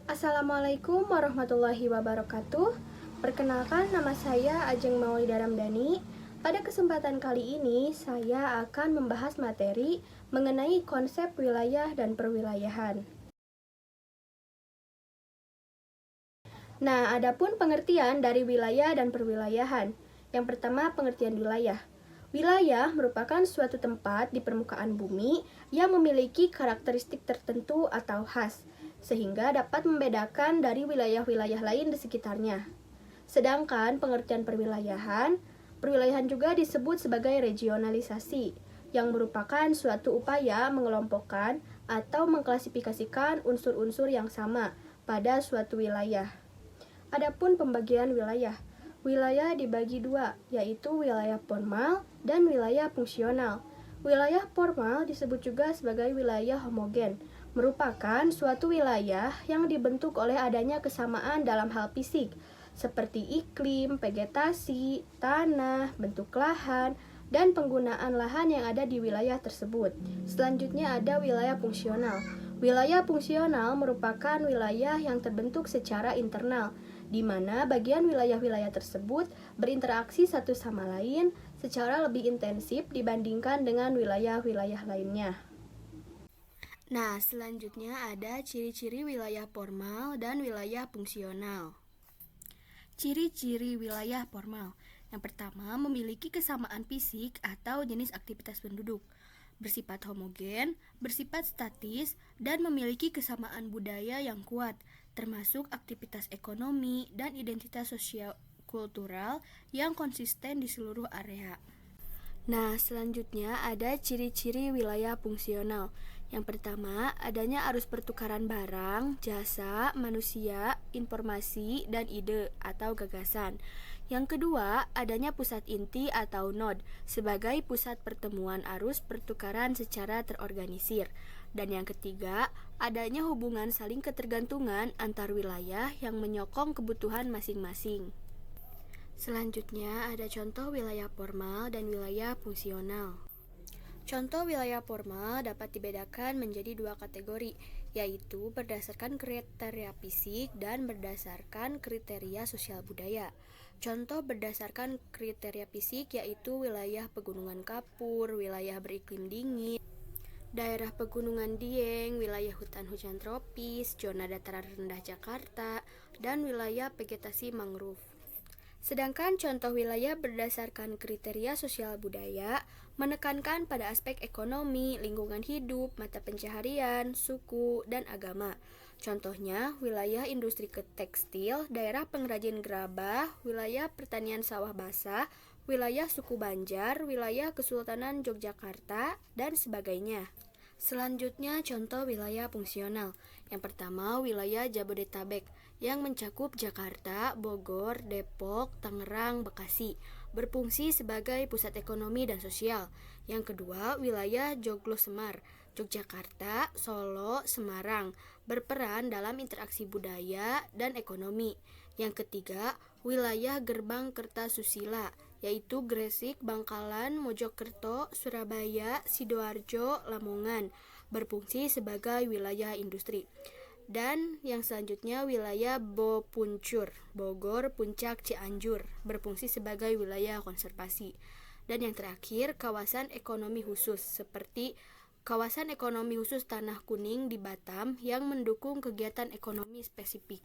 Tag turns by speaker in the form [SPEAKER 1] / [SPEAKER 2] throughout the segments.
[SPEAKER 1] Assalamualaikum warahmatullahi wabarakatuh. Perkenalkan, nama saya Ajeng Maulida Ramdhani. Pada kesempatan kali ini, saya akan membahas materi mengenai konsep wilayah dan perwilayahan. Nah, adapun pengertian dari wilayah dan perwilayahan. Yang pertama, pengertian wilayah. Wilayah merupakan suatu tempat di permukaan bumi yang memiliki karakteristik tertentu atau khas, sehingga dapat membedakan dari wilayah-wilayah lain di sekitarnya. Sedangkan pengertian perwilayahan juga disebut sebagai regionalisasi, yang merupakan suatu upaya mengelompokkan atau mengklasifikasikan unsur-unsur yang sama pada suatu wilayah. Adapun pembagian wilayah, wilayah dibagi dua, yaitu wilayah formal dan wilayah fungsional. Wilayah formal disebut juga sebagai wilayah homogen, merupakan suatu wilayah yang dibentuk oleh adanya kesamaan dalam hal fisik, seperti iklim, vegetasi, tanah, bentuk lahan, dan penggunaan lahan yang ada di wilayah tersebut. Selanjutnya ada wilayah fungsional. Wilayah fungsional merupakan wilayah yang terbentuk secara internal, di mana bagian wilayah-wilayah tersebut berinteraksi satu sama lain secara lebih intensif dibandingkan dengan wilayah-wilayah lainnya. Nah, selanjutnya ada ciri-ciri wilayah formal dan wilayah fungsional. Ciri-ciri wilayah formal. Yang pertama, memiliki kesamaan fisik atau jenis aktivitas penduduk, bersifat homogen, bersifat statis, dan memiliki kesamaan budaya yang kuat, termasuk aktivitas ekonomi dan identitas sosial kultural yang konsisten di seluruh area. Nah, selanjutnya ada ciri-ciri wilayah fungsional. Yang pertama, adanya arus pertukaran barang, jasa, manusia, informasi, dan ide atau gagasan. Yang kedua, adanya pusat inti atau node sebagai pusat pertemuan arus pertukaran secara terorganisir. Dan yang ketiga, adanya hubungan saling ketergantungan antar wilayah yang menyokong kebutuhan masing-masing. Selanjutnya ada contoh wilayah formal dan wilayah fungsional. Contoh wilayah formal dapat dibedakan menjadi dua kategori, yaitu berdasarkan kriteria fisik dan berdasarkan kriteria sosial budaya. Contoh berdasarkan kriteria fisik yaitu wilayah pegunungan kapur, wilayah beriklim dingin, daerah pegunungan Dieng, wilayah hutan hujan tropis, zona dataran rendah Jakarta, dan wilayah vegetasi mangrove. Sedangkan contoh wilayah berdasarkan kriteria sosial budaya menekankan pada aspek ekonomi, lingkungan hidup, mata pencaharian, suku, dan agama. Contohnya, wilayah industri tekstil, daerah pengrajin gerabah, wilayah pertanian sawah basah, wilayah suku Banjar, wilayah Kesultanan Yogyakarta, dan sebagainya. Selanjutnya, contoh wilayah fungsional. Yang pertama, wilayah Jabodetabek yang mencakup Jakarta, Bogor, Depok, Tangerang, Bekasi, berfungsi sebagai pusat ekonomi dan sosial. Yang kedua, wilayah Joglo-Semar, Yogyakarta, Solo, Semarang, berperan dalam interaksi budaya dan ekonomi. Yang ketiga, wilayah Gerbang Kertasusila, yaitu Gresik, Bangkalan, Mojokerto, Surabaya, Sidoarjo, Lamongan, berfungsi sebagai wilayah industri. Dan yang selanjutnya wilayah Bopuncur, Bogor, Puncak, Cianjur, berfungsi sebagai wilayah konservasi. Dan yang terakhir, kawasan ekonomi khusus, seperti kawasan ekonomi khusus Tanah Kuning di Batam yang mendukung kegiatan ekonomi spesifik.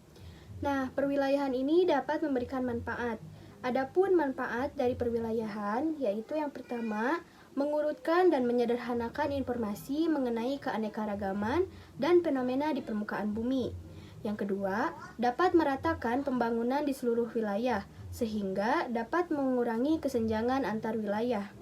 [SPEAKER 1] Nah, perwilayahan ini dapat memberikan manfaat. Adapun manfaat dari perwilayahan yaitu yang pertama, mengurutkan dan menyederhanakan informasi mengenai keanekaragaman dan fenomena di permukaan bumi. Yang kedua, dapat meratakan pembangunan di seluruh wilayah sehingga dapat mengurangi kesenjangan antar wilayah.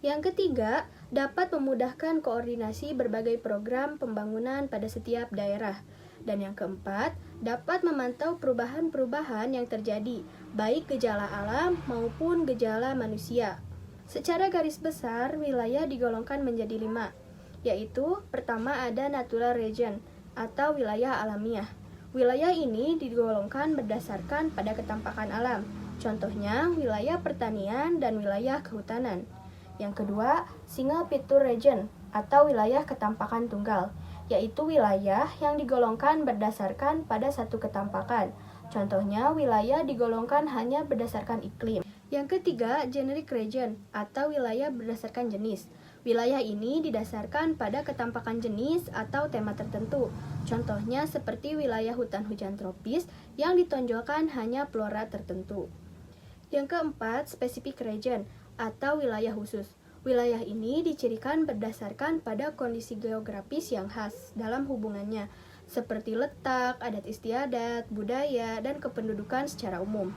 [SPEAKER 1] Yang ketiga, dapat memudahkan koordinasi berbagai program pembangunan pada setiap daerah. Dan yang keempat, dapat memantau perubahan-perubahan yang terjadi, baik gejala alam maupun gejala manusia. Secara garis besar, wilayah digolongkan menjadi 5, yaitu pertama ada natural region atau wilayah alamiah. Wilayah ini digolongkan berdasarkan pada ketampakan alam, contohnya wilayah pertanian dan wilayah kehutanan. Yang kedua, single feature region atau wilayah ketampakan tunggal. yaitu wilayah yang digolongkan berdasarkan pada satu ketampakan. Contohnya, wilayah digolongkan hanya berdasarkan iklim. Yang ketiga, generic region atau wilayah berdasarkan jenis. Wilayah ini didasarkan pada ketampakan jenis atau tema tertentu. Contohnya seperti wilayah hutan hujan tropis yang ditonjolkan hanya flora tertentu. Yang keempat, specific region atau wilayah khusus. Wilayah ini dicirikan berdasarkan pada kondisi geografis yang khas dalam hubungannya, seperti letak, adat istiadat, budaya, dan kependudukan secara umum.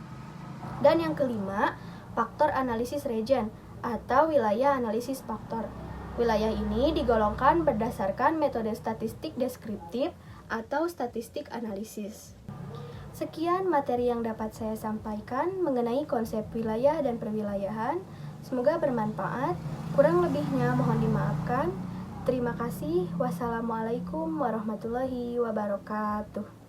[SPEAKER 1] Dan yang kelima, faktor analisis region atau wilayah analisis faktor. Wilayah ini digolongkan berdasarkan metode statistik deskriptif atau statistik analisis. Sekian materi yang dapat saya sampaikan mengenai konsep wilayah dan perwilayahan. Semoga bermanfaat. Kurang lebihnya mohon dimaafkan. Terima kasih. Wassalamualaikum warahmatullahi wabarakatuh.